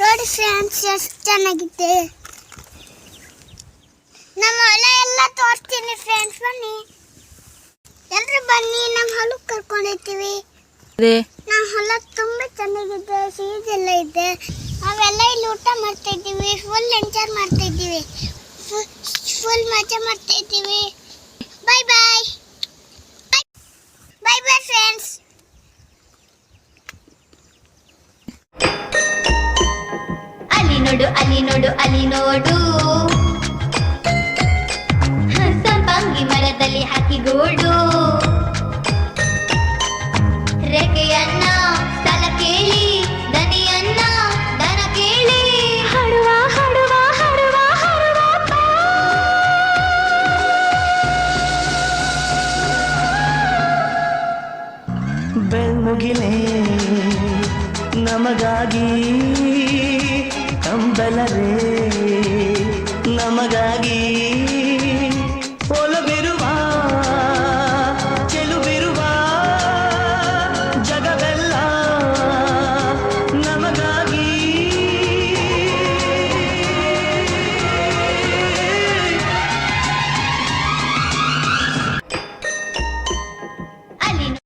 ನೋಡಿ ಫ್ರೆಂಡ್ಸ್ ಎಷ್ಟು ಚೆನ್ನಾಗಿದೆ. ನಮ್ಮ ಹೊಲ ಎಲ್ಲ ತೋರಿಸ್ತೀನಿ ಫ್ರೆಂಡ್ಸ್, ಬನ್ನಿ ಎಲ್ಲರೂ ಬನ್ನಿ. ನಮ್ಮ ಹೊಲಕ್ಕೆ ಕರ್ಕೊಂಡಿರ್ತೀವಿ. ನಮ್ಮ ಹೊಲ ತುಂಬ ಚೆನ್ನಾಗಿದೆ, ಸೀದೆಲ್ಲ ಇದೆ. ನಾವೆಲ್ಲ ಇಲ್ಲಿ ಊಟ ಮಾಡ್ತಾ ಇದ್ದೀವಿ, ಫುಲ್ ಎಂಜಾಯ್ ಮಾಡ್ತಾ ಇದ್ದೀವಿ, ಫುಲ್ ಮಜಾ ಮಾಡ್ತಾ ಇದ್ದೀವಿ. ಬಾಯ್ ಬಾಯ್ ಬಾಯ್ ಬಾಯ್ ಫ್ರೆಂಡ್ಸ್. ಅಲ್ಲಿ ನೋಡು ಅಲ್ಲಿ ನೋಡು ಅಲ್ಲಿ ನೋಡು, ಸಂಪಂಗಿ ಮರದಲ್ಲಿ ಹಾಕಿ ಗೂಡು. ರೆಕೆಯನ್ನ ಸ್ಥಳ ಕೇಳಿ, ದನಿಯನ್ನ ದನ ಕೇಳಿ, ಹಾಡುವ ಹಾಡುವ ಹಾಡುವ ಹಾಡುವ ಬೆಳ್ಮುಗಿಲೇ ನಮಗಾಗಿ ಕಂಬಲರೇ